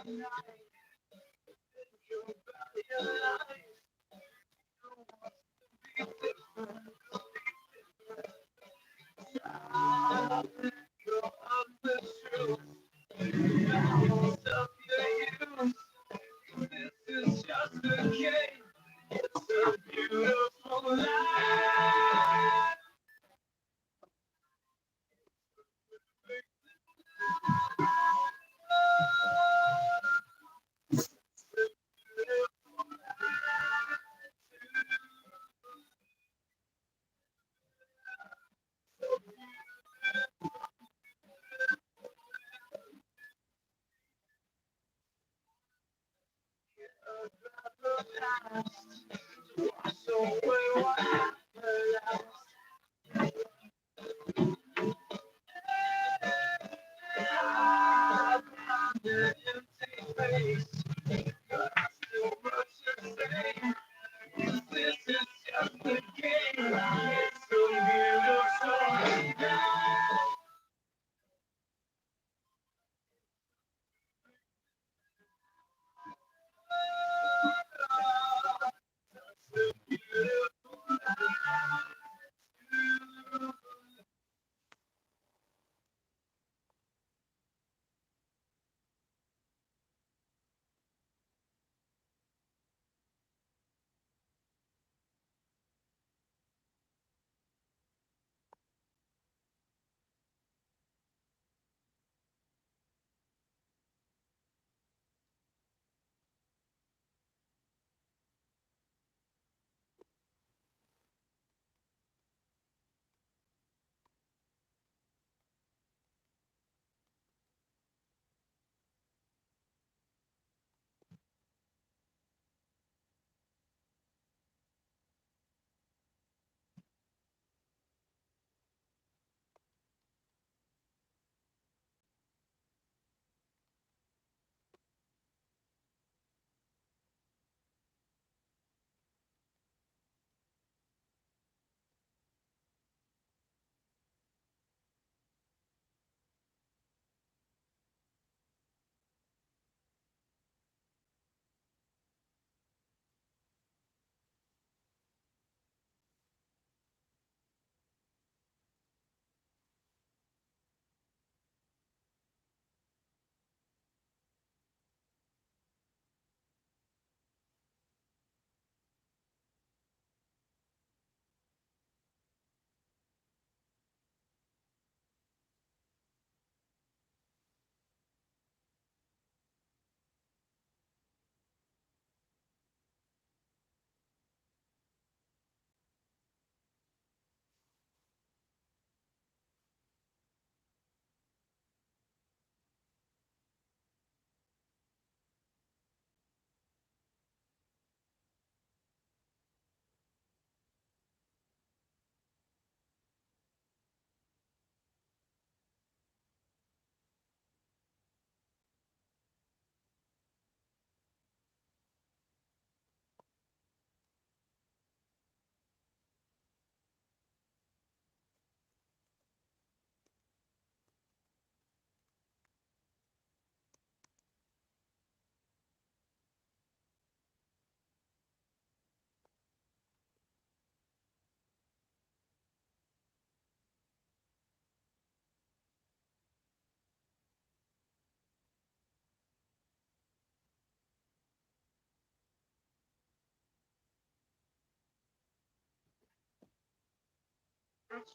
At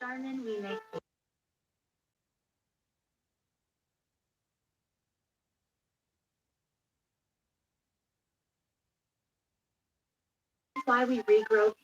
Charmin, we make why we regrow.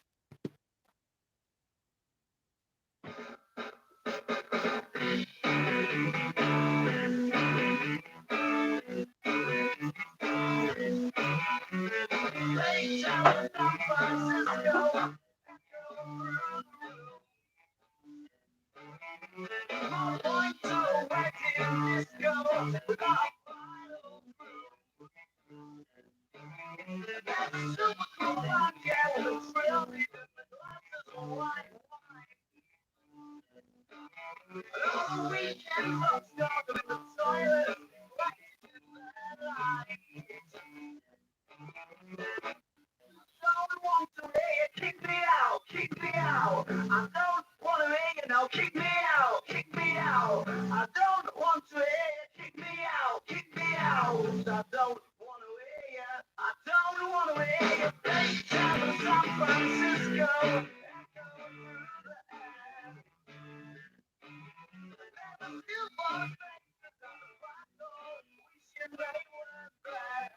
I don't want to hear you now. Kick me out. Kick me out. I don't want to hear you. Kick me out. Kick me out. I don't want to hear you. I don't want to hear you. Bass down in San Francisco. Echo through the air. Never feel for faces on the front door. Wishing they were there.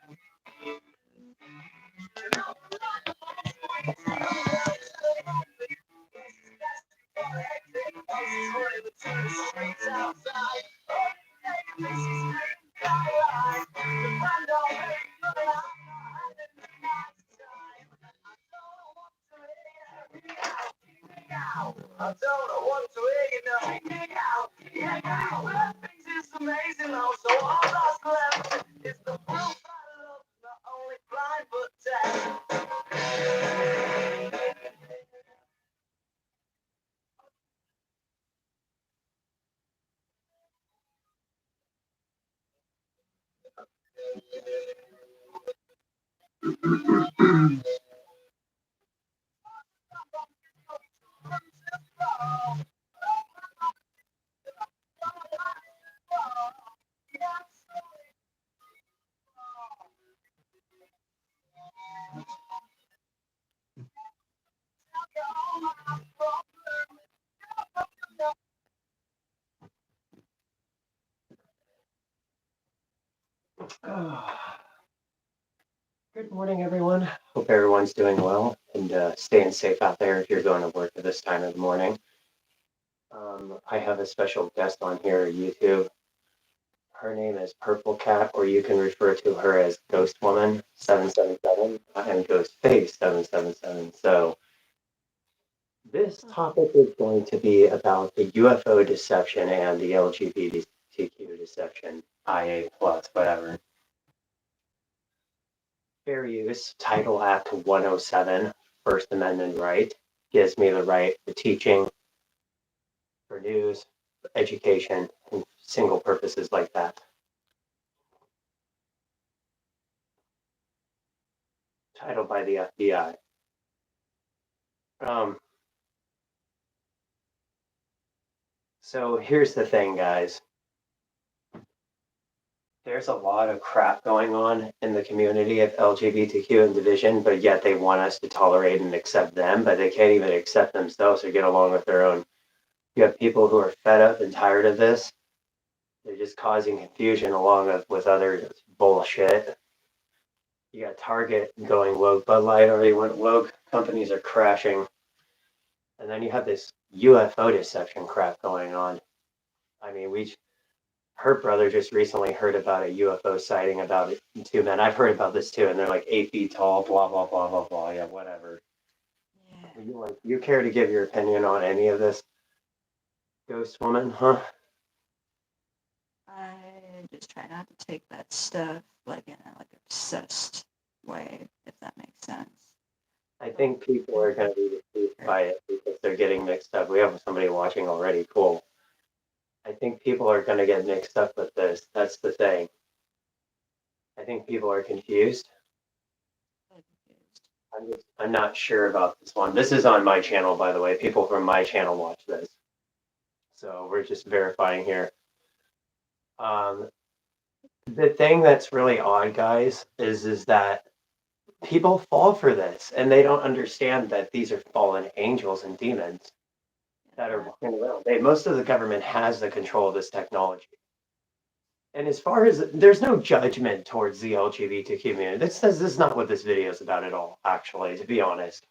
I don't want to hear you now. Take me out. Yeah, now. Things is amazing now. So all that's left is the proof I love. Not only blind but deaf. Good morning, everyone. Hope everyone's doing well and staying safe out there if you're going to work at this time of the morning. I have a special guest on here at YouTube. Her name is Purple Cat, or you can refer to her as Ghost Woman 777 and Ghost Face 777. So this topic is going to be about the UFO deception and the LGBTQ deception, IA plus, whatever. Fair use, Title Act 107, First Amendment right, gives me the right for teaching, for news, for education, and single purposes like that. Titled by the FBI. So here's the thing, guys. There's a lot of crap going on in the community of LGBTQ and division, but yet they want us to tolerate and accept them, but they can't even accept themselves or get along with their own. You have people who are fed up and tired of this. They're just causing confusion along with other bullshit. You got Target going woke, Bud Light already went woke, companies are crashing. And then you have this UFO deception crap going on. I mean, her brother just recently heard about a UFO sighting about two men. I've heard about this too, and they're like 8 feet tall, blah, blah, blah, blah, blah. Yeah, whatever. Yeah. You care to give your opinion on any of this, Ghost Woman, huh? I just try not to take that stuff like in a obsessed way, if that makes sense. I think people are going to be deceived by it because they're getting mixed up. We have somebody watching already. Cool. I think people are going to get mixed up with this. That's the thing. I think people are confused. I'm not sure about this one. This is on my channel, by the way. People from my channel watch this. So we're just verifying here. The thing that's really odd, guys, is that people fall for this and they don't understand that these are fallen angels and demons that are walking around. Most of the government has the control of this technology. And as far as there's no judgment towards the LGBT community, this is not what this video is about at all, actually, to be honest.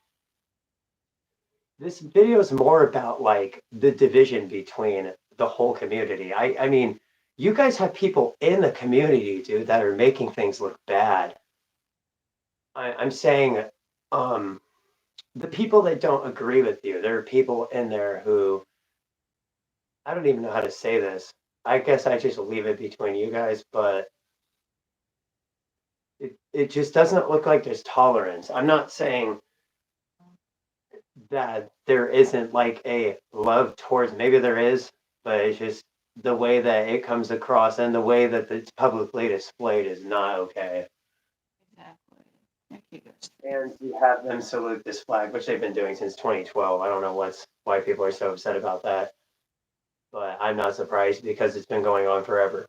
This video is more about like the division between the whole community. I mean, you guys have people in the community, dude, that are making things look bad. I'm saying the people that don't agree with you, there are people in there who, I don't even know how to say this. I guess I just leave it between you guys, but it just doesn't look like there's tolerance. I'm not saying that there isn't like a love towards, maybe there is, but it's just the way that it comes across and the way that it's publicly displayed is not okay. Exactly. And you have them salute this flag, which they've been doing since 2012. I don't know what's why people are so upset about that. But I'm not surprised because it's been going on forever.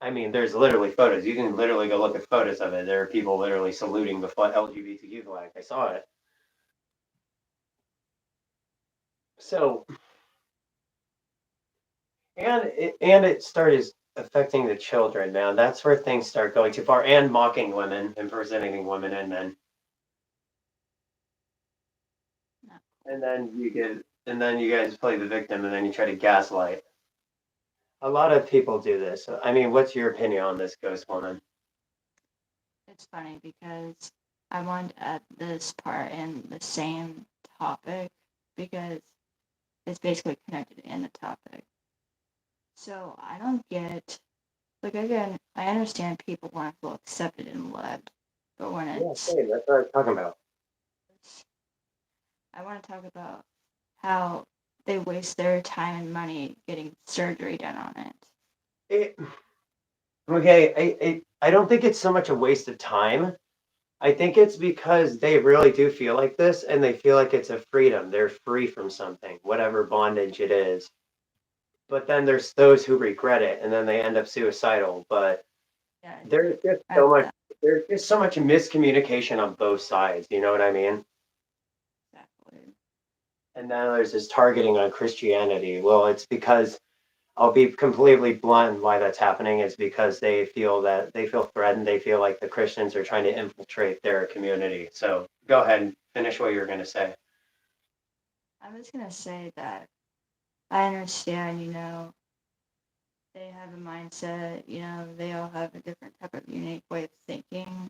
I mean, there's literally photos. You can literally go look at photos of it. There are people literally saluting the LGBTQ flag. I saw it. So, and it started affecting the children, man. That's where things start going too far, and mocking women, impersonating women and men. Not And then you guys play the victim, and then you try to gaslight. A lot of people do this. I mean, what's your opinion on this, Ghost Woman? It's funny because I wanted to add this part in the same topic because it's basically connected in the topic. So I don't get, like, again, I understand people want to feel accepted and loved, but when Yeah, it's, same. That's what I was talking about. I want to talk about how they waste their time and money getting surgery done on it. It, okay, I don't think it's so much a waste of time. I think it's because they really do feel like this and they feel like it's a freedom. They're free from something, whatever bondage it is. But then there's those who regret it and then they end up suicidal. But Yeah, there's just I so get much that there's just so much miscommunication on both sides, you know what I mean? exactly. And now there's this targeting on Christianity. Well, it's because I'll be completely blunt why that's happening is because they feel threatened. They feel like the Christians are trying to infiltrate their community. So go ahead and finish what you were going to say. I was gonna say that I understand, they have a mindset, they all have a different type of unique way of thinking,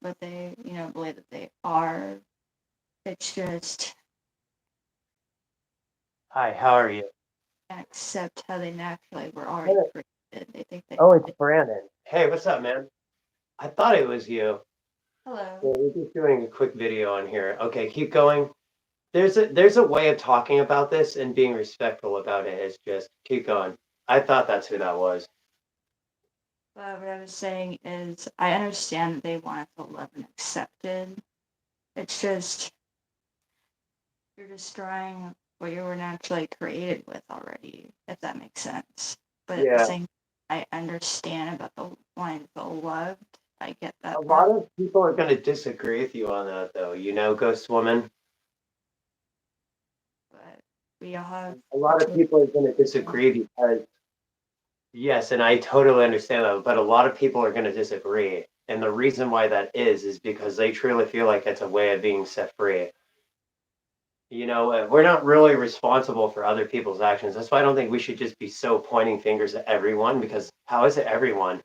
but they, believe that they are. It's just Hi, how are you? can't accept how they naturally were already created. They think they Oh, it's Brandon. Hey, what's up, man? I thought it was you. hello. Yeah, we're just doing a quick video on here. Okay, keep going. There's a way of talking about this and being respectful about it. It's just keep going. I thought that's who that was. But what I was saying is I understand that they want to feel loved and accepted. It's just you're destroying what you were naturally created with already, if that makes sense. But at the Yeah, same I understand about the wanting to feel loved. I get a that lot part. of people are going to disagree with you on that, though. You know, Ghost Woman. But we all have A lot of people are going to disagree because yes, and I totally understand that, but a lot of people are going to disagree. And the reason why that is because they truly feel like it's a way of being set free. You know, we're not really responsible for other people's actions. That's why I don't think we should just be so pointing fingers at everyone because how is it everyone?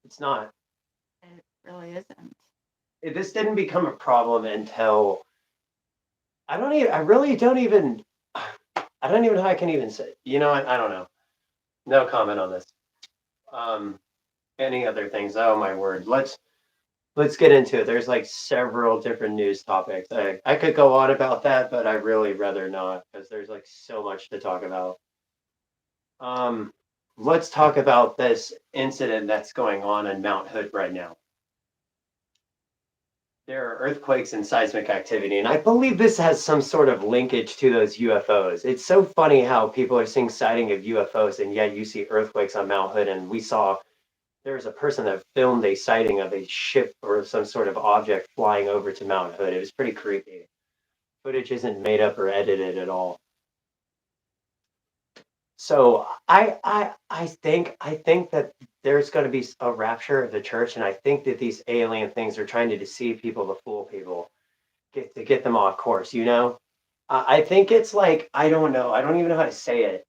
It's not. it really isn't. This didn't become a problem until I really don't even, I don't even know how I can even say, you know, I don't know. No comment on this. Um, any other things? Oh my word. Let's get into it. There's like several different news topics. I could go on about that, but I really rather not because there's like so much to talk about. Um, let's talk about this incident that's going on in Mount Hood right now. There are earthquakes and seismic activity, and I believe this has some sort of linkage to those UFOs. It's so funny how people are seeing sighting of UFOs, and yet you see earthquakes on Mount Hood, and we saw there was a person that filmed a sighting of a ship or some sort of object flying over to Mount Hood. It was pretty creepy. Footage isn't made up or edited at all. So I think that there's going to be a rapture of the church, and I think that these alien things are trying to deceive people, to fool people, to get them off course. You know, I think it's like I don't know. I don't even know how to say it.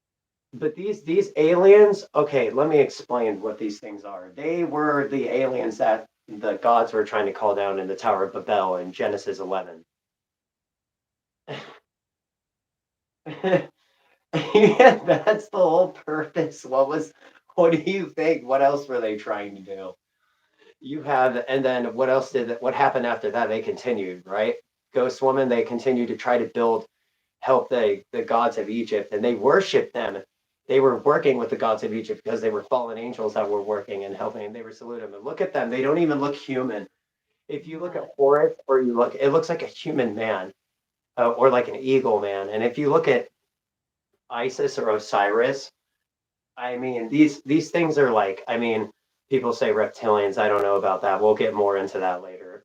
But these aliens, okay, let me explain what these things are. They were the aliens that the gods were trying to call down in the Tower of Babel in Genesis 11. Yeah, that's the whole purpose. What do you think? What else were they trying to do? And then what happened after that? They continued, right? Ghost Woman, they continued to try to help the gods of Egypt, and they worshiped them. They were working with the gods of Egypt because they were fallen angels that were working and helping, and they were saluting them. And look at them; they don't even look human. If you look at But Horus, or it looks like a human man. or like an eagle, man. And if you look at Isis or Osiris, I mean, these things are like, I mean, people say reptilians. I don't know about that. We'll get more into that later.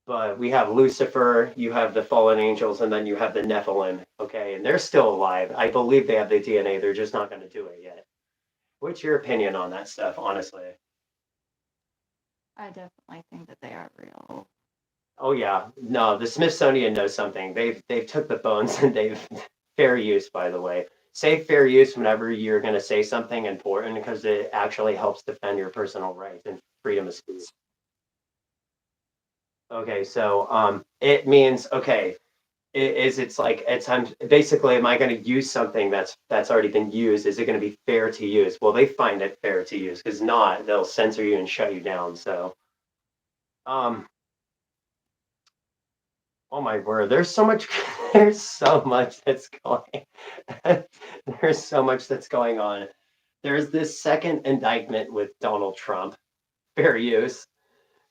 But we have Lucifer, you have the fallen angels, and then you have the Nephilim. Okay, and they're still alive. I believe they have the DNA. They're just not going to do it yet. What's your opinion on that stuff, honestly? I definitely think that they are real. Oh yeah, no, the Smithsonian knows something. They've took the bones and they've fair use, by the way. Say fair use whenever you're going to say something important because it actually helps defend your personal rights and freedom of speech. Okay, so it means okay, it's like at times basically, am I going to use something that's already been used? Is it going to be fair to use? Well, they find it fair to use because not, they'll censor you and shut you down. So, um, oh my word, there's so much, there's so much that's going, there's so much that's going on. There's this second indictment with Donald Trump, fair use.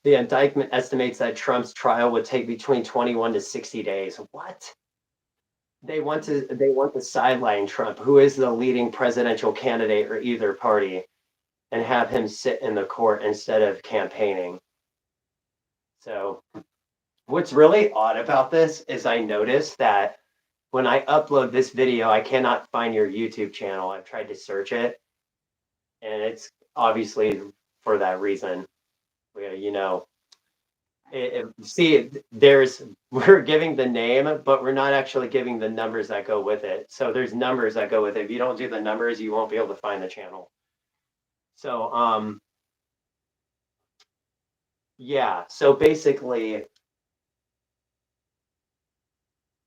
The indictment estimates that Trump's trial would take between 21 to 60 days. What? They want to sideline Trump, who is the leading presidential candidate or either party, and have him sit in the court instead of campaigning. So what's really odd about this is I noticed that when I upload this video, I cannot find your YouTube channel. I've tried to search it, and it's obviously for that reason. You know, see, we're giving the name, but we're not actually giving the numbers that go with it. So there's numbers that go with it. If you don't do the numbers, you won't be able to find the channel. So yeah. So basically,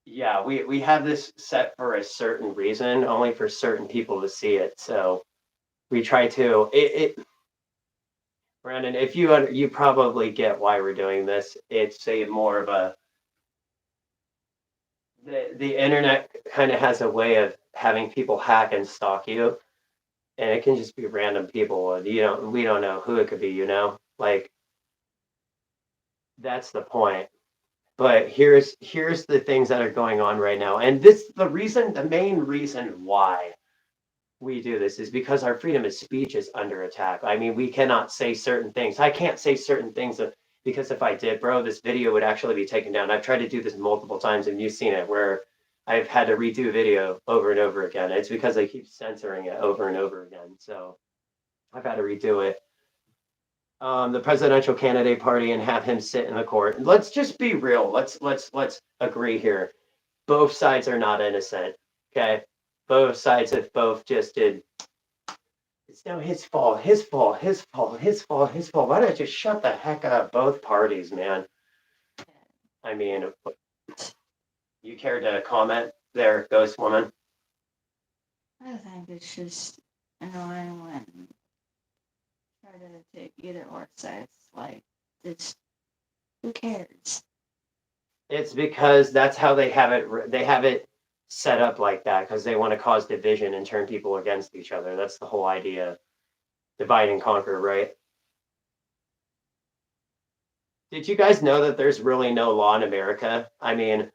yeah, we have this set for a certain reason, only for certain people to see it. So we try to Brandon, if you probably get why we're doing this. It's a more of a the internet kind of has a way of having people hack and stalk you, and it can just be random people. We don't know who it could be. Like that's the point. But here's the things that are going on right now, and the main reason why we do this is because our freedom of speech is under attack. I mean, we cannot say certain things. I can't say certain things because if I did, bro, this video would actually be taken down. I've tried to do this multiple times, and you've seen it where I've had to redo video over and over again. It's because they keep censoring it over and over again. So I've had to redo it. The presidential candidate party and have him sit in the court. Let's just be real. Let's agree here. Both sides are not innocent. Okay, both sides have both just did. It's now his fault, his fault, his fault, his fault, his fault. Why don't I just shut the heck up, both parties, man? I mean, you care to comment there, Ghost Woman? I think it's just annoying when try to take either or sides. Like, this, who cares? It's because that's how they have it. They have it set up like that because they want to cause division and turn people against each other. That's the whole idea. Divide and conquer, right? Did you guys know that there's really no law in America? I mean,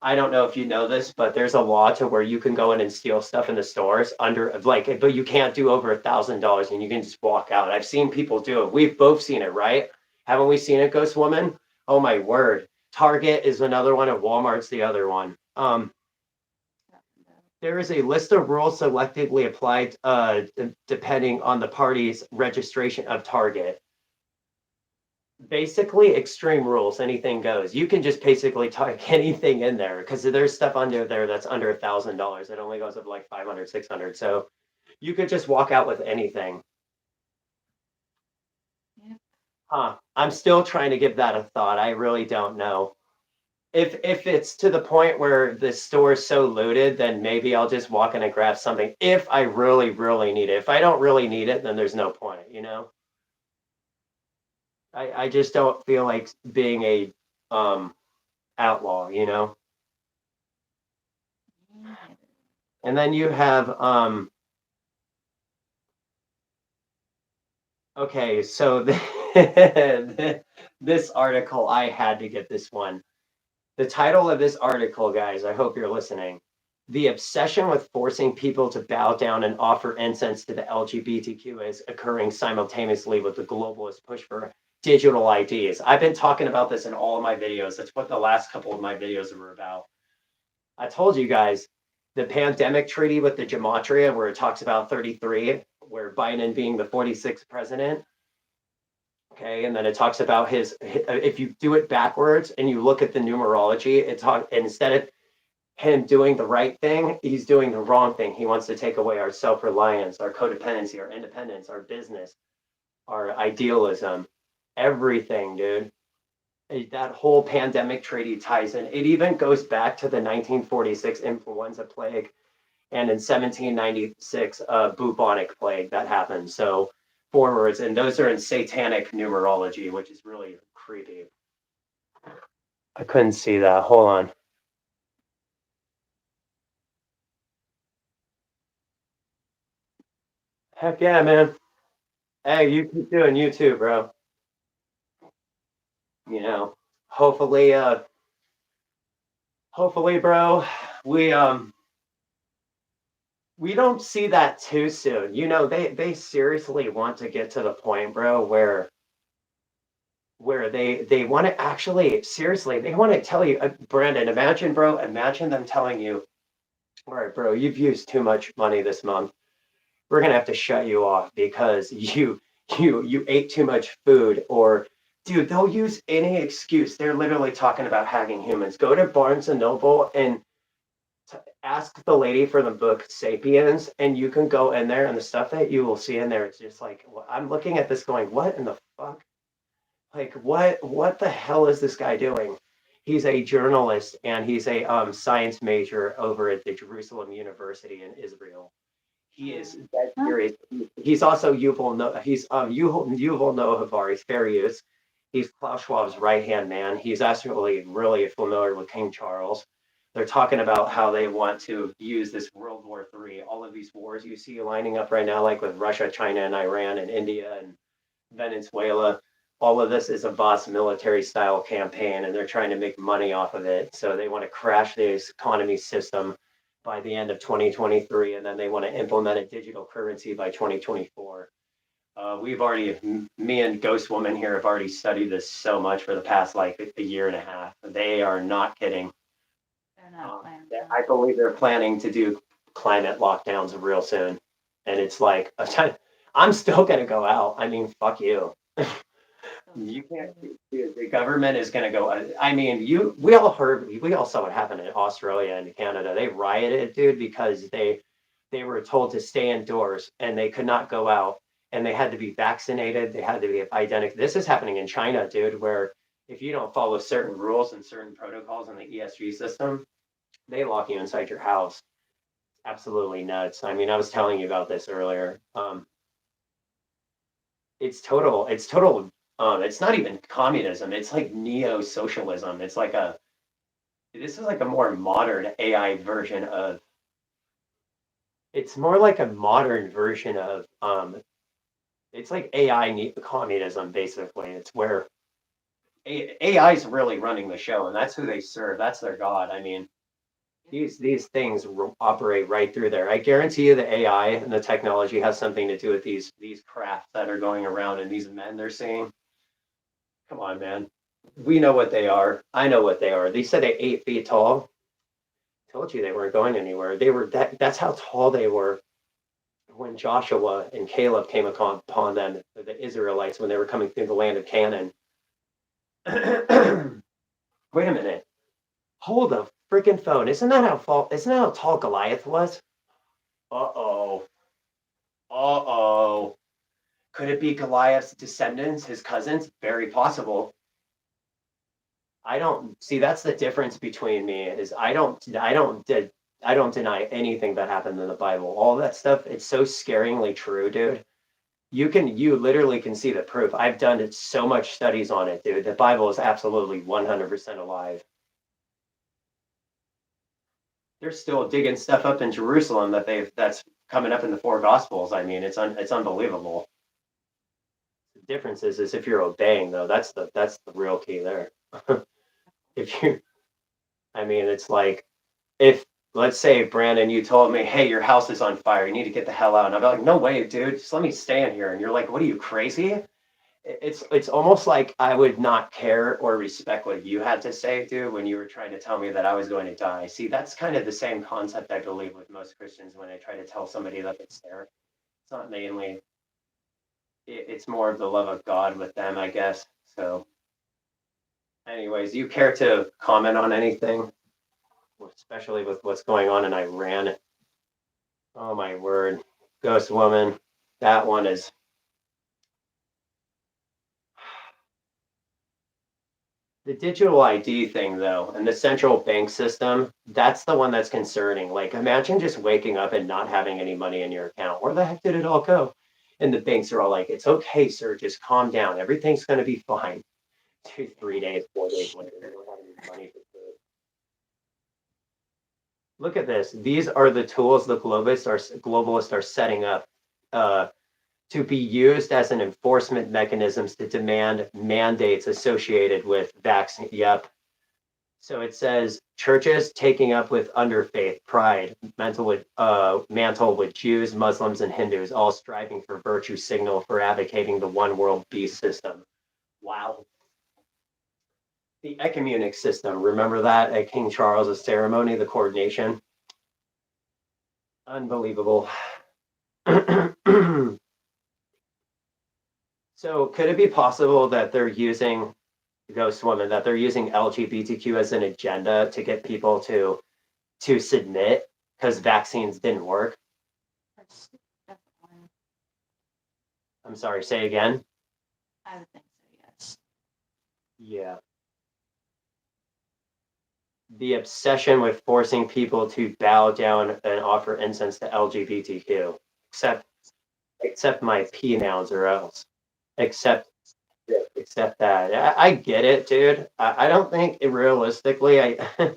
I don't know if you know this, but there's a law to where you can go in and steal stuff in the stores under like, but you can't do over $1,000 and you can just walk out. I've seen people do it. We've both seen it, right? Haven't we seen it, Ghost Woman? Oh my word. Target is another one and Walmart's the other one. There is a list of rules selectively applied depending on the party's registration of Target. Basically, extreme rules, anything goes. You can just basically type anything in there because there's stuff under there that's under $1,000. It only goes up like 500, 600. So you could just walk out with anything. Yep. Huh. I'm still trying to give that a thought. I really don't know. If it's to the point where the store is so looted, then maybe I'll just walk in and grab something if I really, really need it. If I don't really need it, then there's no point. I just don't feel like being a outlaw. And then you have okay, so this article I had to get this one. The title of this article, guys, I hope you're listening. The obsession with forcing people to bow down and offer incense to the LGBTQ is occurring simultaneously with the globalist push for digital IDs. I've been talking about this in all of my videos. That's what the last couple of my videos were about. I told you guys the pandemic treaty with the gematria, where it talks about 33, where Biden being the 46th president. Okay, and then it talks about if you do it backwards and you look at the numerology, instead of him doing the right thing, he's doing the wrong thing. He wants to take away our self-reliance, our codependency, our independence, our business, our idealism, everything, dude. That whole pandemic treaty ties in. It even goes back to the 1946 influenza plague and in 1796 bubonic plague that happened. So forwards, and those are in satanic numerology, which is really creepy. I couldn't see that. Hold on. Heck yeah, man. Hey, you keep doing you too, bro. You know, hopefully, hopefully, bro, we we don't see that too soon. You know, they seriously want to get to the point, bro, where they want to actually seriously they want to tell you, Brandon. Imagine, bro. Imagine them telling you, all right, bro, you've used too much money this month. We're gonna have to shut you off because you ate too much food, or dude, they'll use any excuse. They're literally talking about hacking humans. Go to Barnes and Noble and ask the lady for the book Sapiens, and you can go in there, and the stuff that you will see in there, it's just like, well, I'm looking at this going, what in the fuck? Like, what the hell is this guy doing? He's a journalist and he's a science major over at the Jerusalem University in Israel. He is dead serious. He's also Yuval no he's Yuval Noah Harari's fair use. He's Klaus Schwab's right hand man. He's actually really familiar with King Charles. They're talking about how they want to use this World War III, all of these wars you see lining up right now, like with Russia, China, and Iran, and India, and Venezuela. All of this is a boss military style campaign, and they're trying to make money off of it. So they want to crash this economy system by the end of 2023, and then they want to implement a digital currency by 2024. We've already, me and Ghost Woman here have already studied this so much for the past like a year and a half. They are not kidding. I believe they're planning to do climate lockdowns real soon. And it's like, I'm still going to go out. I mean, fuck you. You can't. The government is going to go. I mean, we all heard. We all saw what happened in Australia and Canada. They rioted, dude, because they were told to stay indoors and they could not go out and they had to be vaccinated. They had to be identical. This is happening in China, dude, where if you don't follow certain rules and certain protocols in the ESG system, they lock you inside your house. Absolutely nuts. I mean, I was telling you about this earlier. It's total. It's not even communism. It's like neo-socialism. This is like a more modern AI version of. It's more like a modern version of. It's like AI communism, basically. It's where AI is really running the show, and that's who they serve. That's their god. I mean, these things operate right through there. I guarantee you the AI and the technology has something to do with these crafts that are going around and these men they're seeing. Come on, man. We know what they are. I know what they are. They said they're 8 feet tall. Told you they weren't going anywhere. That's how tall they were when Joshua and Caleb came upon them, the Israelites, when they were coming through the land of Canaan. Wait a minute. Hold the freaking phone. Isn't that how tall Goliath was? Uh-oh. Uh-oh. Could it be Goliath's descendants, his cousins? Very possible. I don't see that's the difference between me is I don't deny anything that happened in the Bible. All that stuff, it's so scaringly true, dude. You literally can see the proof. I've done it so much studies on it, dude. The Bible is absolutely 100% alive. They're still digging stuff up in Jerusalem that's coming up in the four gospels. I mean, it's unbelievable. The difference is if you're obeying though, that's the real key there. if you I mean, it's like if let's say Brandon, you told me, hey, your house is on fire, you need to get the hell out, and I'd be like, no way, dude, just let me stay in here, and you're like, what are you crazy? It's almost like I would not care or respect what you had to say, dude, when you were trying to tell me that I was going to die. See, that's kind of the same concept I believe with most Christians when I try to tell somebody that it's there. It's not mainly, it's more of the love of God with them, I guess. So, anyways, do you care to comment on anything, especially with what's going on in Iran? Oh my word, Ghost Woman, that one is. The digital ID thing, though, and the central bank system, that's the one that's concerning. Like, imagine just waking up and not having any money in your account. Where the heck did it all go? And the banks are all like, it's okay, sir, just calm down. Everything's going to be fine. 2, 3 days, 4 days later, they don't have any money for food. Look at this. These are the tools the globalists are setting up uh, to be used as an enforcement mechanisms to demand mandates associated with vaccine. Yep. So it says churches taking up with underfaith, pride, mantle with Jews, Muslims, and Hindus, all striving for virtue signal for advocating the one world beast system. Wow. The ecumenic system, remember that at King Charles's ceremony, the coordination? Unbelievable. So could it be possible that they're using Ghost Woman, that they're using LGBTQ as an agenda to get people to submit because vaccines didn't work? That's definitely. I'm sorry, say again. I would think so. Yes. Yeah. The obsession with forcing people to bow down and offer incense to LGBTQ, except my P nouns or else. Except except that. I get it, dude. I don't think realistically I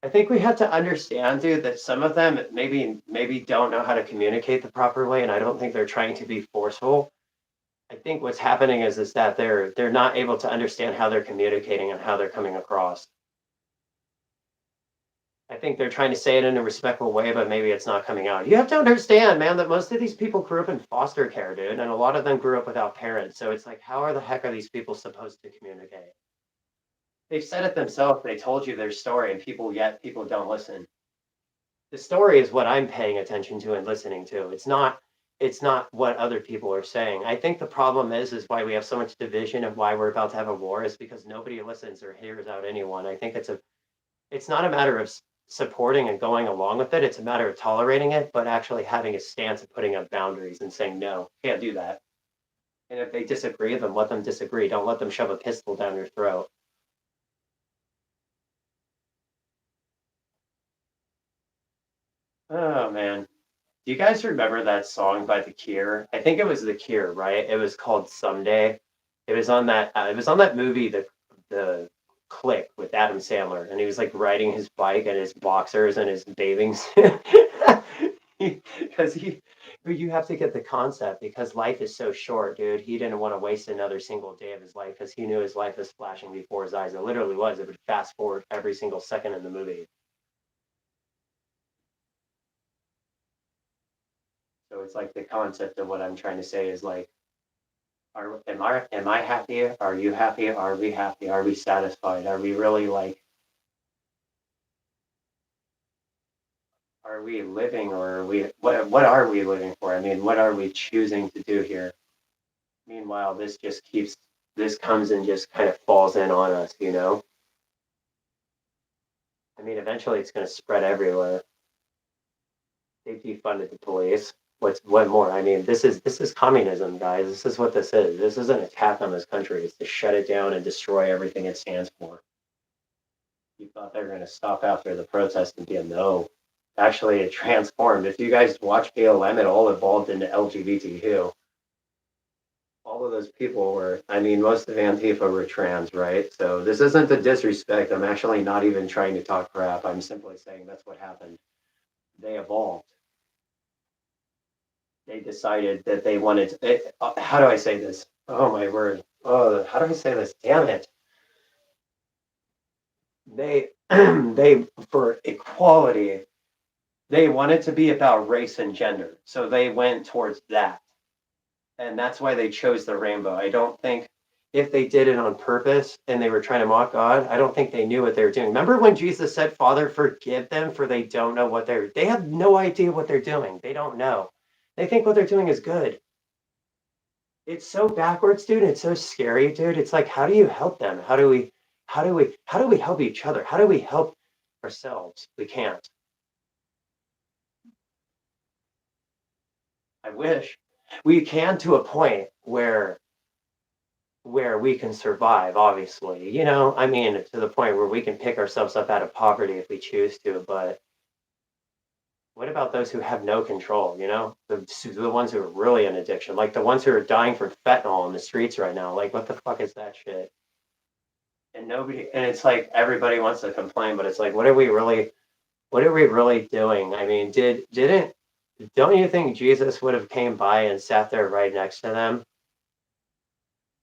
I think we have to understand, dude, that some of them maybe don't know how to communicate the proper way, and I don't think they're trying to be forceful. I think what's happening is that they're not able to understand how they're communicating and how they're coming across. I think they're trying to say it in a respectful way, but maybe it's not coming out. You have to understand, man, that most of these people grew up in foster care, dude, and a lot of them grew up without parents. So it's like, how are the heck are these people supposed to communicate? They've said it themselves. They told you their story, and people don't listen. The story is what I'm paying attention to and listening to. It's not what other people are saying. I think the problem is why we have so much division and why we're about to have a war is because nobody listens or hears out anyone. I think it's not a matter of supporting and going along with it. It's a matter of tolerating it, but actually having a stance of putting up boundaries and saying no, can't do that. And if they disagree, then let them disagree. Don't let them shove a pistol down your throat. Oh man. Do you guys remember that song by The Cure? I think it was The Cure, right? It was called Someday. It was on that movie, the Click with Adam Sandler, and he was like riding his bike and his boxers and his bathing suit. Because you have to get the concept because life is so short, dude. He didn't want to waste another single day of his life because he knew his life was flashing before his eyes. It literally was. It would fast forward every single second in the movie. So it's like the concept of what I'm trying to say is like, am I happy? Are you happy? Are we happy? Are we satisfied? Are we really like, are we living or are we what are we living for? I mean, what are we choosing to do here? Meanwhile, this comes and just kind of falls in on us, you know? I mean, eventually it's going to spread everywhere. They defunded the police. What more? I mean, this is communism, guys. This is what this is. This is an attack on this country. It's to shut it down and destroy everything it stands for. You thought they were going to stop after the protest and be a no. Actually, it transformed. If you guys watch BLM, it all evolved into LGBTQ. All of those people were, I mean, most of Antifa were trans, right? So this isn't a disrespect. I'm actually not even trying to talk crap. I'm simply saying that's what happened. They evolved. They decided that they wanted, how do I say this? Oh, my word. Oh, how do I say this? Damn it. they, for equality, they wanted to be about race and gender. So they went towards that. And that's why they chose the rainbow. I don't think if they did it on purpose and they were trying to mock God, I don't think they knew what they were doing. Remember when Jesus said, Father, forgive them for they don't know what they have no idea what they're doing. They don't know. They think what they're doing is good. It's so backwards, dude. It's so scary, dude. It's like, how do you help them? How do we help each other? How do we help ourselves? We can't. I wish we can, to a point where we can survive, obviously. I mean, to the point where we can pick ourselves up out of poverty if we choose to. But what about those who have no control? The ones who are really in addiction, like the ones who are dying from fentanyl in the streets right now. Like, what the fuck is that shit? And it's like everybody wants to complain, but it's like, what are we really doing? I mean, don't you think Jesus would have came by and sat there right next to them?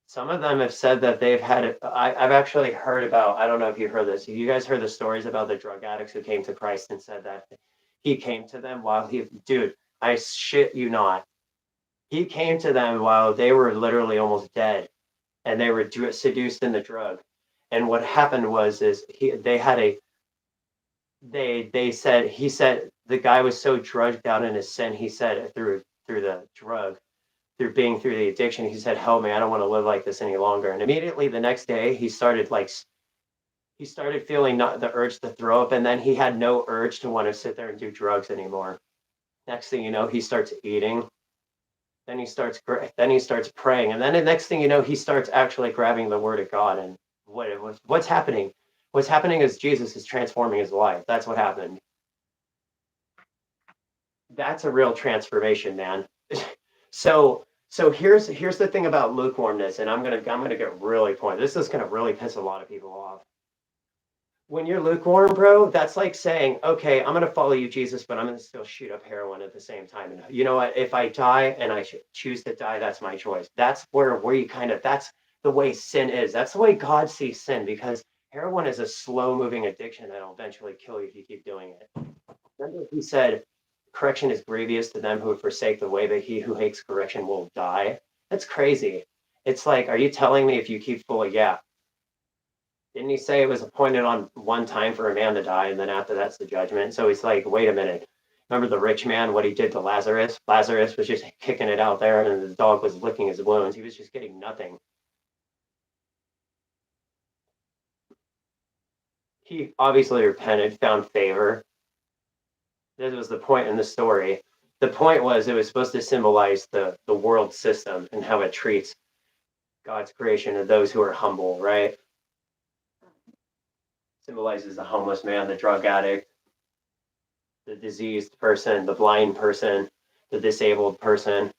Some of them have said that they've had it. I've actually heard about, I don't know if you heard this. You guys heard the stories about the drug addicts who came to Christ and said that he came to them dude, I shit you not. He came to them while they were literally almost dead and they were seduced in the drug. And what happened was, is they had a, they said, he said, the guy was so drugged out in his sin, he said, through the drug, through the addiction, he said, help me, I don't want to live like this any longer. And immediately the next day he started feeling not the urge to throw up, and then he had no urge to want to sit there and do drugs anymore. Next thing you know, he starts eating, then he starts praying, and then the next thing you know, he starts actually grabbing the word of God. And what's happening? What's happening is Jesus is transforming his life. That's what happened. That's a real transformation, man. So here's the thing about lukewarmness, and I'm gonna get really pointed. This is gonna really piss a lot of people off. When you're lukewarm, bro, that's like saying, okay, I'm gonna follow you, Jesus, but I'm gonna still shoot up heroin at the same time. And you know what? If I die and I choose to die, that's my choice. That's where we that's the way sin is. That's the way God sees sin, because heroin is a slow moving addiction that'll eventually kill you if you keep doing it. Remember, he said, correction is grievous to them who forsake the way, but he who hates correction will die. That's crazy. It's like, are you telling me if you keep full of, yeah, didn't he say it was appointed on one time for a man to die, and then after that's the judgment? So he's like, wait a minute. Remember the rich man, what he did to Lazarus? Lazarus was just kicking it out there, and the dog was licking his wounds. He was just getting nothing. He obviously repented, found favor. This was the point in the story. The point was, it was supposed to symbolize the world system and how it treats God's creation and those who are humble, right? Symbolizes the homeless man, the drug addict, the diseased person, the blind person, the disabled person,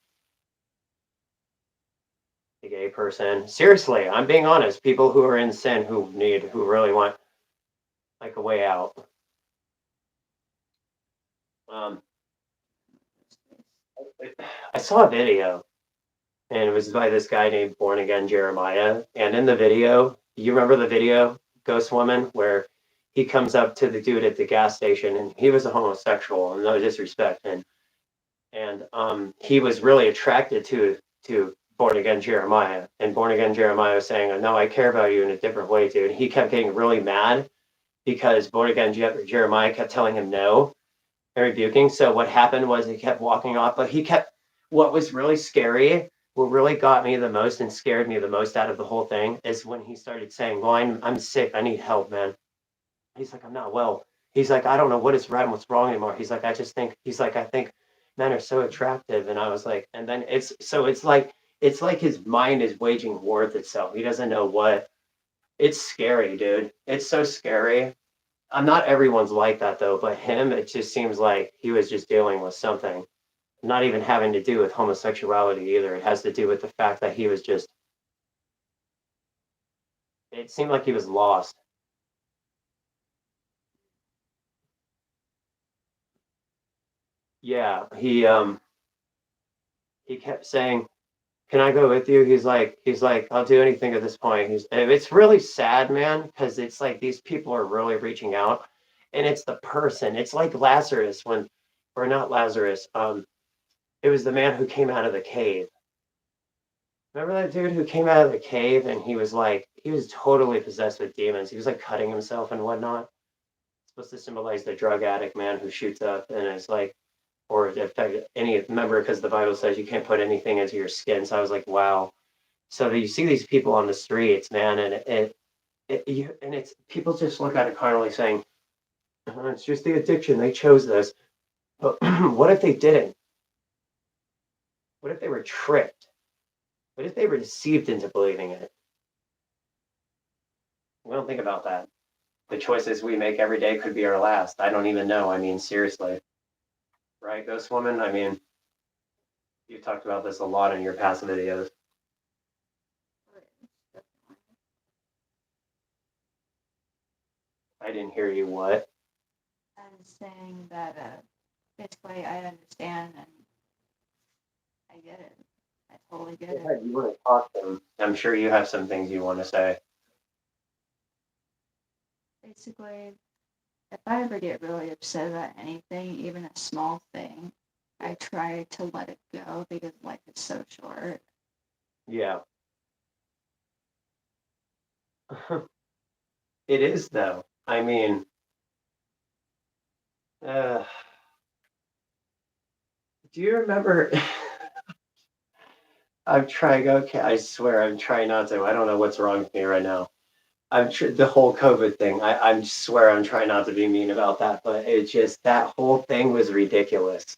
the gay person. Seriously, I'm being honest. People who are in sin, who really want like a way out. Um, I saw a video, and it was by this guy named Born Again Jeremiah. And in the video, you remember the video, Ghost Woman, where he comes up to the dude at the gas station, and he was a homosexual, and no disrespect, and he was really attracted to Born Again Jeremiah, and Born Again Jeremiah was saying, "No, I care about you in a different way, dude." And he kept getting really mad because Born Again Jeremiah kept telling him no and rebuking. So what happened was he kept walking off, but he kept. What was really scary, what really got me the most and scared me the most out of the whole thing, is when he started saying, "Well, I'm sick. I need help, man." He's like, "I'm not well." He's like, "I don't know what is right and what's wrong anymore." He's like, "I just think," he's like, "I think men are so attractive." And I was like, and then it's like his mind is waging war with itself. He doesn't know what. It's scary, dude. It's so scary. I'm not everyone's like that though, but him, it just seems like he was just dealing with something, not even having to do with homosexuality either. It has to do with the fact that he was just. It seemed like he was lost. Yeah, he kept saying, can I go with you? He's like, I'll do anything at this point. It's really sad, man, because it's like these people are really reaching out, and it's the person. It's like Lazarus when, or not Lazarus. It was the man who came out of the cave. Remember that dude who came out of the cave and he was totally possessed with demons. He was like cutting himself and whatnot. It's supposed to symbolize the drug addict man who shoots up and is like, or in fact, any member, because the Bible says you can't put anything into your skin. So I was like, wow. So you see these people on the streets, man, and it's people just look at it carnally, saying, "Oh, it's just the addiction. They chose this." But what if they didn't? What if they were tricked? What if they were deceived into believing it? We don't think about that. The choices we make every day could be our last. I don't even know. I mean, seriously, right, Ghost Woman? I mean, you've talked about this a lot in your past videos. I didn't hear you. What? I'm saying that basically I understand and I get it. I totally get Go it. ahead, you want to talk to them? I'm sure you have some things you want to say. Basically, if I ever get really upset about anything, even a small thing, I try to let it go because life is so short. Yeah. It is, though. I mean, uh, do you remember? I'm trying. Okay, I swear, I'm trying not to. I don't know what's wrong with me right now. The whole COVID thing. I swear I'm trying not to be mean about that, but it just that whole thing was ridiculous.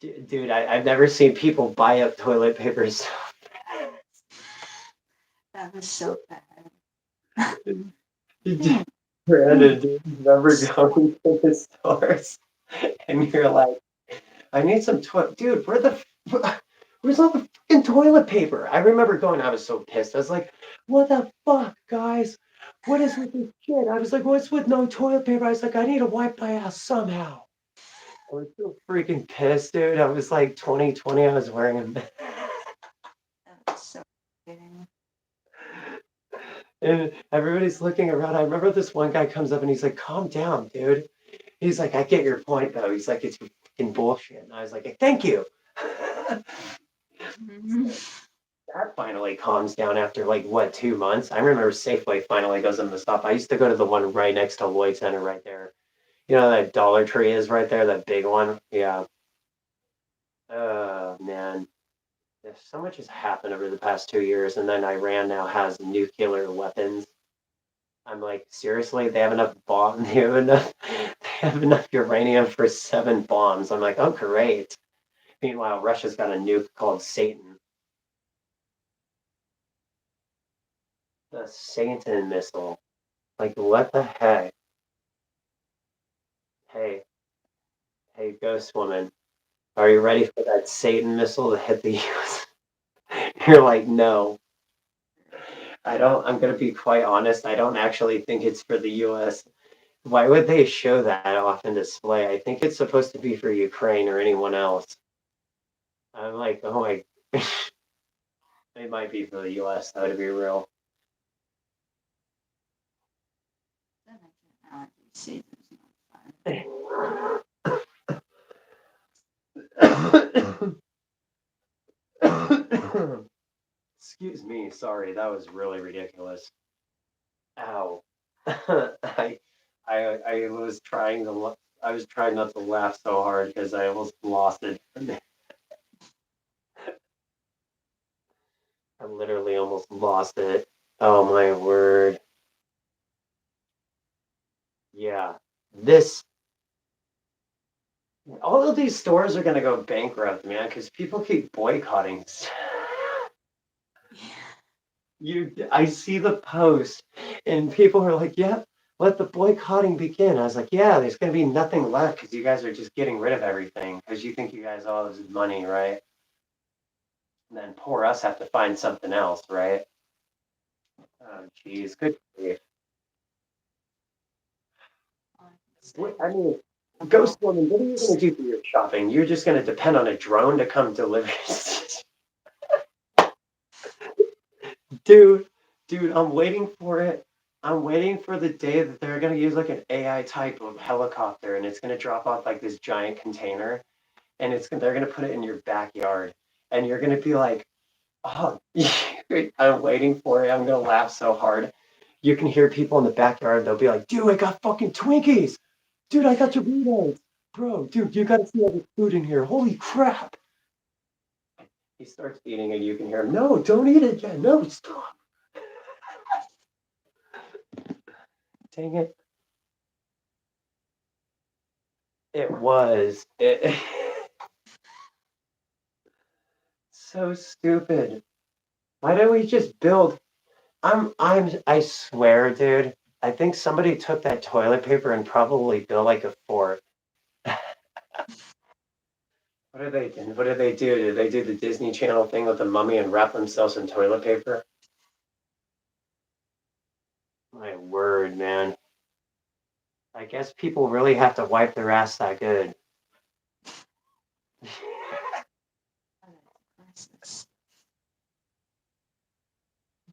Dude, I've never seen people buy up toilet paper so That was so bad. fast. Brandon, do you remember going to the stores and you're like, I need some toilet. Dude, where's all the fucking toilet paper? I remember going, I was so pissed. I was like, what the fuck, guys? What is with this shit? I was like, what's with no toilet paper? I was like, I need to wipe my ass somehow. I was so freaking pissed, dude. I was like 2020. I was wearing a mask. That was so kidding. And everybody's looking around. I remember this one guy comes up and he's like, calm down, dude. He's like, I get your point, though. He's like, it's fucking bullshit. And I was like, thank you. That finally calms down after like what 2 months. I remember Safeway finally goes in the stop. I used to go to the one right next to Lloyd Center right there. You know that Dollar Tree is right there, that big one. Yeah. Oh man, there's so much has happened over the past 2 years, and then Iran now has nuclear weapons. I'm like, seriously, they have enough bomb. They have enough. They have enough uranium for 7 bombs. I'm like, oh great. Meanwhile, Russia's got a nuke called Satan. The Satan missile. Like, what the heck? Hey, hey, Ghost Woman, are you ready for that Satan missile to hit the US? You're like, no. I don't, I'm going to be quite honest. I don't actually think it's for the US. Why would they show that off in display? I think it's supposed to be for Ukraine or anyone else. I'm like, oh my, it might be for the US, though, to be real. Season's not fun. Excuse me, sorry, that was really ridiculous. Ow. I was trying to I was trying not to laugh so hard because I almost lost it. I literally almost lost it. Oh my word. Yeah. This all of these stores are gonna go bankrupt, man, because people keep boycotting. I see the post and people are like, yep, let the boycotting begin. I was like, yeah, there's gonna be nothing left because you guys are just getting rid of everything because you think you guys all have money, right? And then poor us have to find something else, right? Oh, geez, good grief. I mean, Ghost Woman, what are you going to do for your shopping? You're just going to depend on a drone to come deliver. dude, I'm waiting for it. I'm waiting for the day that they're gonna use like an AI type of helicopter, and it's gonna drop off like this giant container, and they're gonna put it in your backyard, and you're gonna be like, oh, I'm waiting for it. I'm gonna laugh so hard. You can hear people in the backyard. They'll be like, dude, I got fucking Twinkies. Dude, I got Doritos. Bro, dude, you gotta see all the food in here. Holy crap. He starts eating and you can hear him, no, don't eat it yet. No, stop. Dang it. It was. So stupid. Why don't we just build? I swear, dude. I think somebody took that toilet paper and probably built like a fort. What did they do? What did they do? Did they do the Disney Channel thing with the mummy and wrap themselves in toilet paper? My word, man. I guess people really have to wipe their ass that good.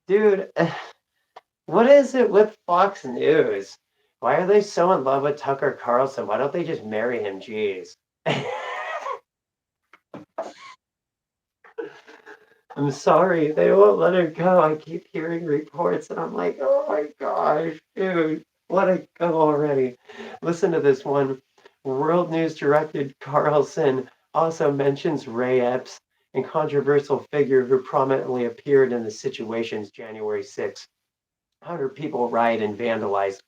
Dude, what is it with Fox News? Why are they so in love with Tucker Carlson? Why don't they just marry him? Jeez. I'm sorry, they won't let her go. I keep hearing reports, and I'm like, oh my gosh, dude, let it go already. Listen to this one. World News director Carlson also mentions Ray Epps, a controversial figure who prominently appeared in the situations January 6th. 100 people riot and vandalized.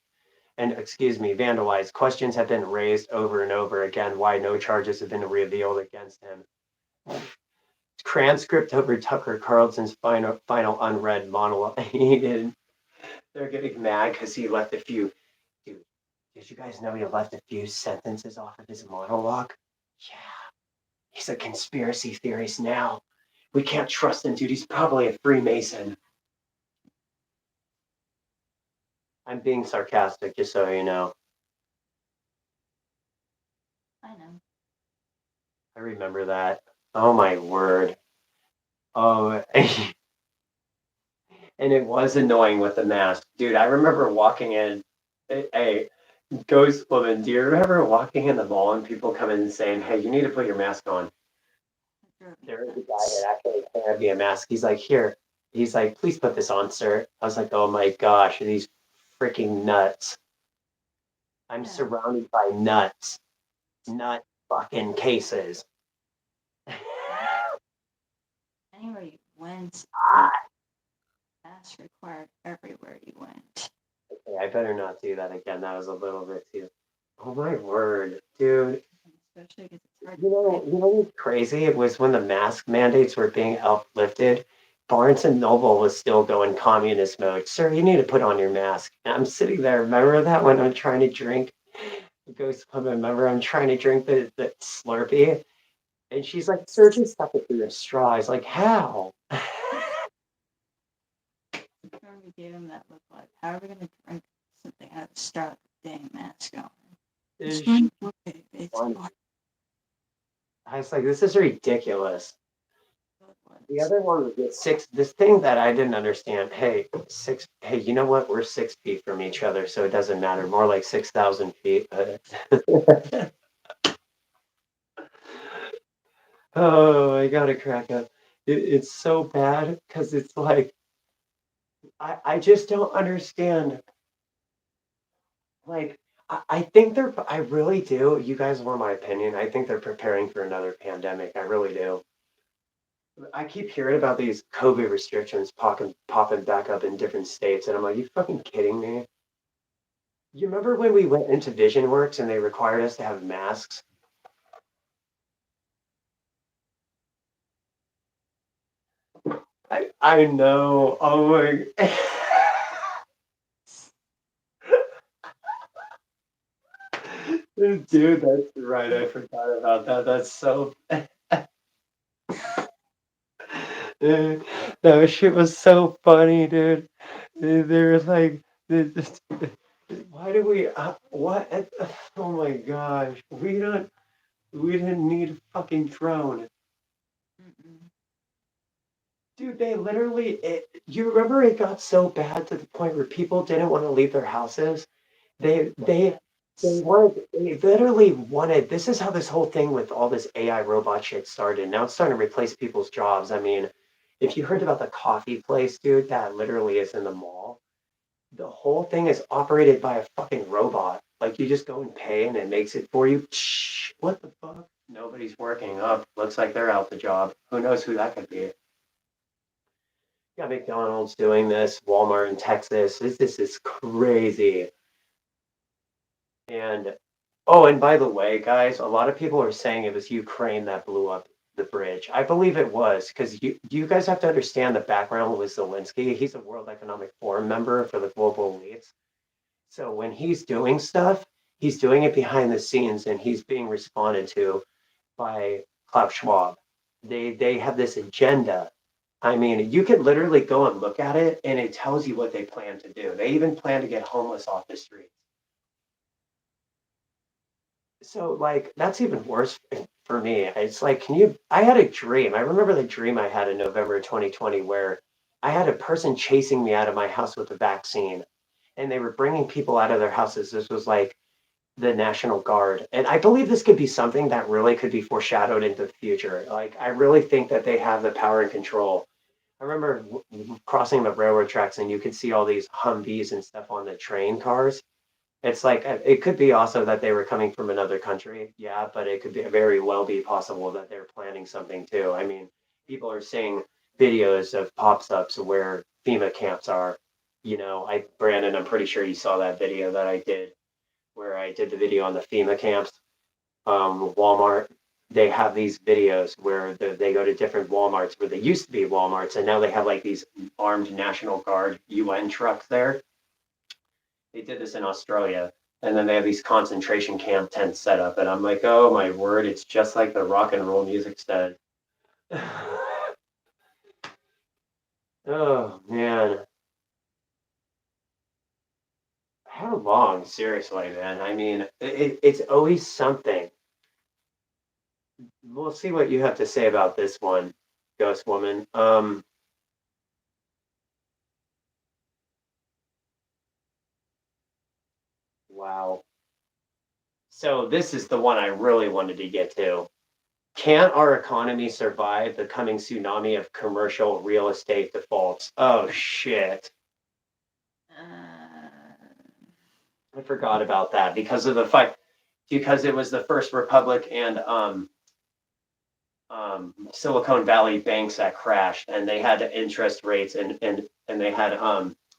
Questions have been raised over and over again why no charges have been revealed against him. Transcript over Tucker Carlson's final unread monologue. They're getting mad because he left a few. Dude, did you guys know he left a few sentences off of his monologue? Yeah, he's a conspiracy theorist now. We can't trust him, dude. He's probably a Freemason. I'm being sarcastic, just so you know. I know. I remember that. Oh my word. Oh, and it was annoying with the mask, dude. I remember walking in. Hey, Ghost Woman, do you remember walking in the mall and people come in and saying, "Hey, you need to put your mask on"? There was a guy that actually handed me a mask. He's like, "Here." He's like, "Please put this on, sir." I was like, "Oh my gosh, these freaking nuts!" I'm Yeah. surrounded by nuts, nut fucking cases. Anywhere you went, mask required everywhere you went. Okay, I better not do that again. That was a little bit too. Oh my word, dude. Especially because it's hard You to know, breathe. you know what's crazy? It was when the mask mandates were being uplifted. Barnes and Noble was still going communist mode. Sir, you need to put on your mask. And I'm sitting there. Remember that when I'm trying to drink Ghost Club? Remember I'm trying to drink the Slurpee, and she's like, "Sir, just stuff it through a straw." I was like, "How?" Remember we gave him that look like, how are we going to drink something out of the straw with the dang mask on? It's She- okay. It's fine. I was like, "This is ridiculous." The It's other one was this thing that I didn't understand. Hey, six. Hey, you know what? We're 6 feet from each other, so it doesn't matter. More like 6,000 feet. Oh, I gotta crack up. It's so bad because it's like I just don't understand. Like I think I really do. You guys want my opinion? I think they're preparing for another pandemic. I really do. I keep hearing about these COVID restrictions popping back up in different states, and I'm like, you fucking kidding me? You remember when we went into Vision Works and they required us to have masks? I know. Oh my. Dude, that's right. I forgot about that. That's so. That shit was so funny, dude. They were like, why do we? What? Oh my gosh, we didn't need a fucking drone. mm-mm. Dude, they literally, you remember it got so bad to the point where people didn't want to leave their houses? They, they, they literally wanted, this is how this whole thing with all this AI robot shit started. Now it's starting to replace people's jobs. I mean, if you heard about the coffee place, dude, that literally is in the mall. The whole thing is operated by a fucking robot. Like you just go and pay and it makes it for you. Shh, what the fuck? Nobody's working up. Looks like they're out the job. Who knows who that could be? Got McDonald's doing this, Walmart in Texas. This is crazy. And oh, and by the way, guys, a lot of people are saying it was Ukraine that blew up the bridge. I believe it was because you guys have to understand the background with Zelensky. He's a World Economic Forum member for the global elites. So when he's doing stuff, he's doing it behind the scenes and he's being responded to by Klaus Schwab. They have this agenda. I mean, you could literally go and look at it and it tells you what they plan to do. They even plan to get homeless off the streets. So like that's even worse for me. It's like, can you? I had a dream. I remember the dream I had in November 2020 where I had a person chasing me out of my house with a vaccine, and they were bringing people out of their houses. This was like the National Guard, and I believe this could be something that really could be foreshadowed into the future. Like I really think that they have the power and control. I remember crossing the railroad tracks, and you could see all these Humvees and stuff on the train cars. It's like it could be also that they were coming from another country, yeah, but it could be very well be possible that they're planning something too. I mean, people are seeing videos of pops ups where FEMA camps are. Brandon, I'm pretty sure you saw that video that I did, where I did the video on the FEMA camps. Walmart, they have these videos where they go to different Walmarts where they used to be Walmarts, and now they have like these armed National Guard UN trucks there. They did this in Australia, and then they have these concentration camp tents set up, and I'm like, oh my word, it's just like the rock and roll music said. Oh man, how long? Seriously, man. I mean, it's always something. We'll see what you have to say about this one, Ghost Woman. Wow. So this is the one I really wanted to get to. Can our economy survive the coming tsunami of commercial real estate defaults? Oh shit. Uh, I forgot about that because of the fight because it was the First Republic and Silicon Valley banks that crashed and they had interest rates and they had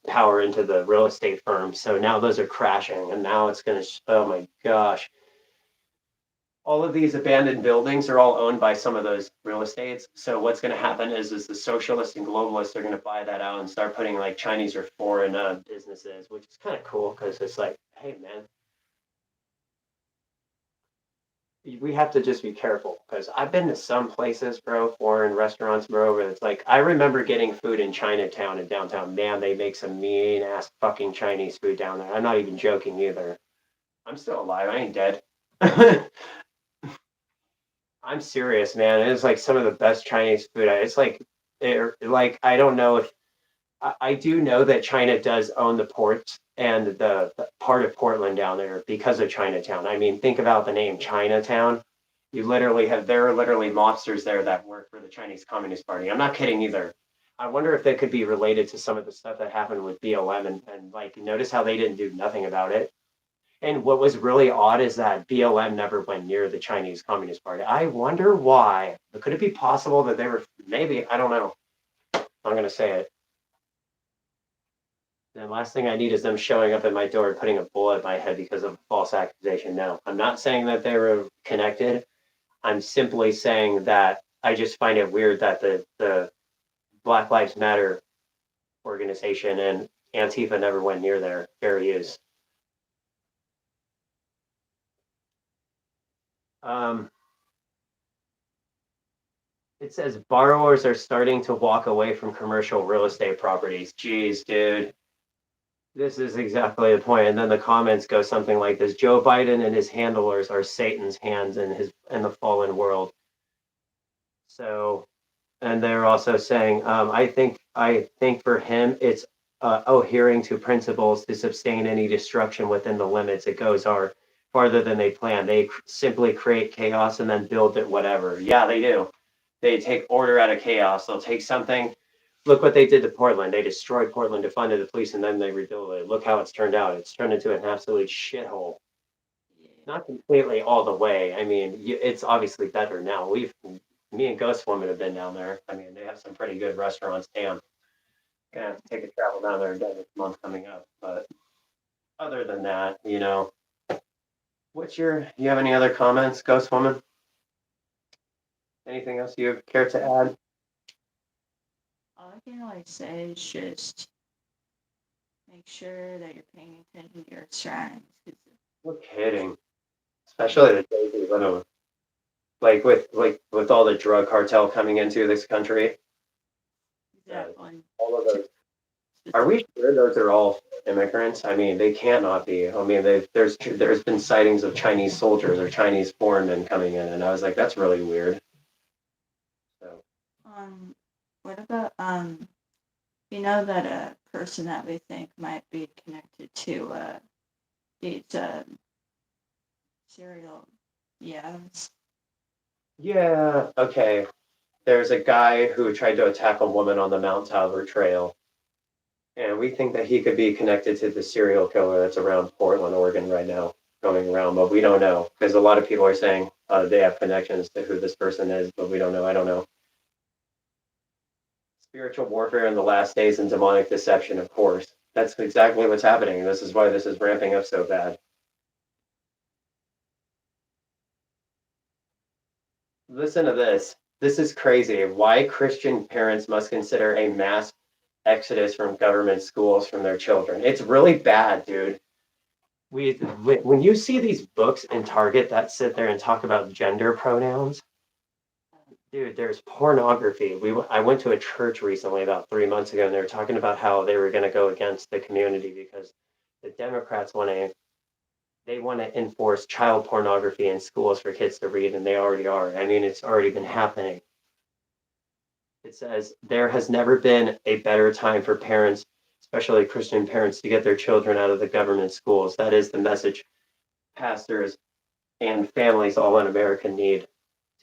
power into the real estate firms. So now those are crashing and now it's gonna oh my gosh. All of these abandoned buildings are all owned by some of those real estates. So what's going to happen is the socialists and globalists are going to buy that out and start putting like Chinese or foreign businesses, which is kind of cool because it's like, hey man, we have to just be careful because I've been to some places, bro, foreign restaurants, bro, where it's like I remember getting food in Chinatown and downtown. Man, they make some mean ass fucking Chinese food down there. I'm not even joking either. I'm still alive. I ain't dead. I'm serious, man. It is like some of the best Chinese food. It's like I don't know if I do know that China does own the ports and the part of Portland down there because of Chinatown. I mean, think about the name Chinatown. There are literally mobsters there that work for the Chinese Communist Party. I'm not kidding either. I wonder if that could be related to some of the stuff that happened with BLM and like notice how they didn't do nothing about it. And what was really odd is that BLM never went near the Chinese Communist Party. I wonder why. Could it be possible that they were maybe? I don't know. I'm going to say it. The last thing I need is them showing up at my door and putting a bullet in my head because of a false accusation. No, I'm not saying that they were connected. I'm simply saying that I just find it weird that the Black Lives Matter organization and Antifa never went near there. Fair use. Um, It says borrowers are starting to walk away from commercial real estate properties. Jeez, dude. This is exactly the point. And then the comments go something like this: Joe Biden and his handlers are Satan's hands in the fallen world. So And they're also saying, I think for him, it's adhering to principles to sustain any destruction within the limits. It goes farther than they plan. They simply create chaos and then build it whatever. Yeah, they do. They take order out of chaos. They'll take something. Look what they did to Portland. They destroyed Portland, defunded the police, and then they rebuilt it. Look how it's turned out. It's turned into an absolute shithole. Not completely all the way. I mean, it's obviously better now. Me and Ghost Woman have been down there. I mean, they have some pretty good restaurants. Damn, gonna have to take a travel down there again this month coming up. But other than that, you have any other comments, Ghost Woman? Anything else you care to add? All I can really say is just make sure that you're paying attention to your surroundings. No kidding. Especially the days we live in. Like with all the drug cartel coming into this country. Exactly. All of those. Are we sure those are all immigrants? I mean, they cannot be. I mean, there's been sightings of Chinese soldiers or Chinese foreign coming in, and I was like, that's really weird. So, What about you know that a person that we think might be connected to these serial yes. yeah, okay. There's a guy who tried to attack a woman on the Mount Talbot Trail, and we think that he could be connected to the serial killer that's around Portland, Oregon right now, going around, but we don't know because a lot of people are saying they have connections to who this person is, but we don't know. I don't know. Spiritual warfare in the last days and demonic deception, of course. That's exactly what's happening. This is why this is ramping up so bad. Listen to this. This is crazy. Why Christian parents must consider a mass exodus from government schools from their children. It's really bad, dude. When you see these books in Target that sit there and talk about gender pronouns, dude, there's pornography. I went to a church recently about 3 months ago, and they were talking about how they were going to go against the community because the Democrats want to enforce child pornography in schools for kids to read, and they already are. I mean, it's already been happening. It says there has never been a better time for parents, especially Christian parents, to get their children out of the government schools. That is the message pastors and families all in America need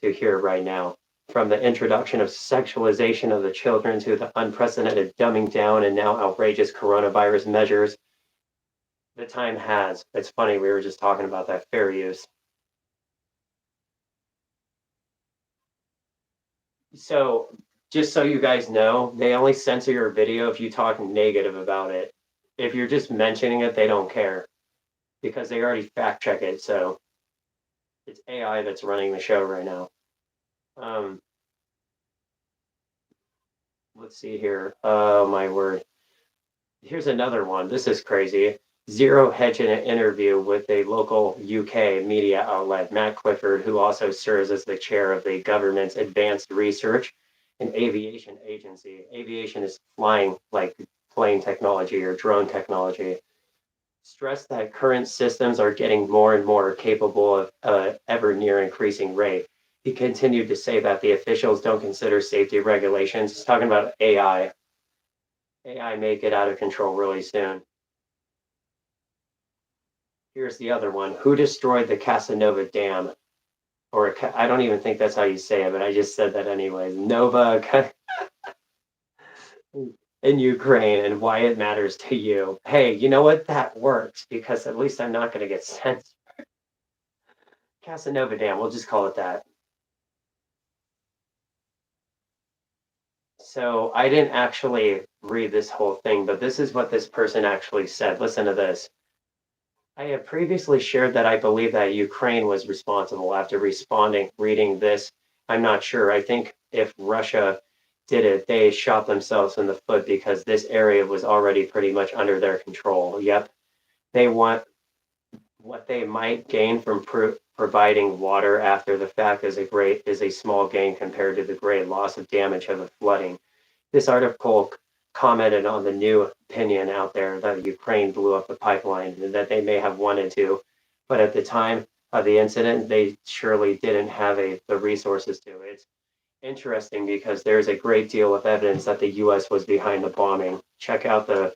to hear right now. From the introduction of sexualization of the children to the unprecedented dumbing down and now outrageous coronavirus measures, the time has. It's funny, we were just talking about that fair use. So, just so you guys know, they only censor your video if you talk negative about it. If you're just mentioning it, they don't care because they already fact check it. So, it's AI that's running the show right now. Um, let's see here. Oh my word. Here's another one. This is crazy. Zero Hedge in an interview with a local UK media outlet, Matt Clifford, who also serves as the chair of the government's Advanced Research and Aviation Agency. Aviation is flying like plane technology or drone technology. Stressed that current systems are getting more and more capable of ever near increasing rate. He continued to say that the officials don't consider safety regulations. He's talking about AI. AI may get out of control really soon. Here's the other one. Who destroyed the Casanova Dam? I don't even think that's how you say it, but I just said that anyways. Nova in Ukraine and why it matters to you. Hey, you know what? That works because at least I'm not going to get censored. Casanova Dam, we'll just call it that. So I didn't actually read this whole thing, but this is what this person actually said. Listen to this. I have previously shared that I believe that Ukraine was responsible. After reading this, I'm not sure. I think if Russia did it, they shot themselves in the foot because this area was already pretty much under their control. Yep. They want what they might gain from providing water after the fact is a small gain compared to the great loss of damage of the flooding. This article commented on the new opinion out there that Ukraine blew up the pipeline and that they may have wanted to, but at the time of the incident, they surely didn't have the resources to. interesting because there's a great deal of evidence that the U.S. was behind the bombing. Check out the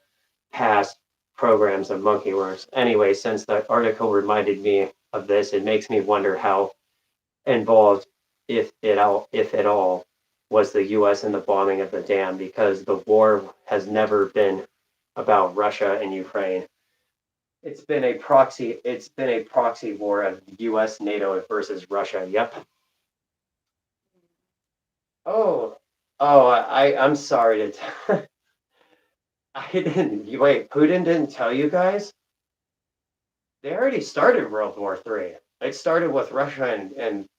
past programs of monkey wars. Anyway, since the article reminded me of this, it makes me wonder how involved, if at all, was the U.S. in the bombing of the dam, because the war has never been about Russia and Ukraine. It's been a proxy. It's been a proxy war of U.S. NATO versus Russia. Yep. Oh, I'm sorry to. I didn't. Wait, Putin didn't tell you guys? They already started World War III. It started with Russia and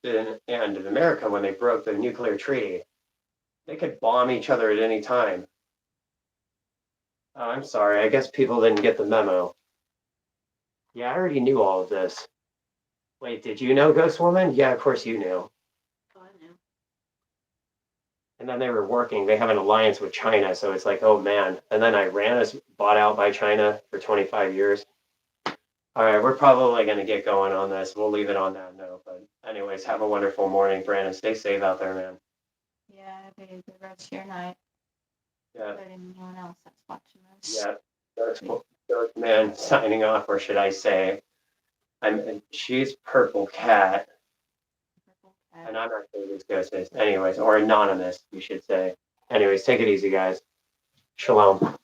America when they broke the nuclear treaty. They could bomb each other at any time. Oh, I'm sorry. I guess people didn't get the memo. Yeah, I already knew all of this. Wait, did you know, Ghost Woman? Yeah, of course you knew. Oh, I know. And then they were working. They have an alliance with China, so it's like, oh man. And then Iran is bought out by China for 25 years. All right, we're probably going to get going on this. We'll leave it on that note. But anyways, have a wonderful morning, Brandon. Stay safe out there, man. Yeah, have a good rest of your night. Yeah. But anyone else that's watching this. Yeah. Dark man signing off, or should I say, she's Purple Cat, Purple Cat. and I'm not sure who this ghost is. Anyways, or Anonymous, you should say. Anyways, take it easy, guys. Shalom.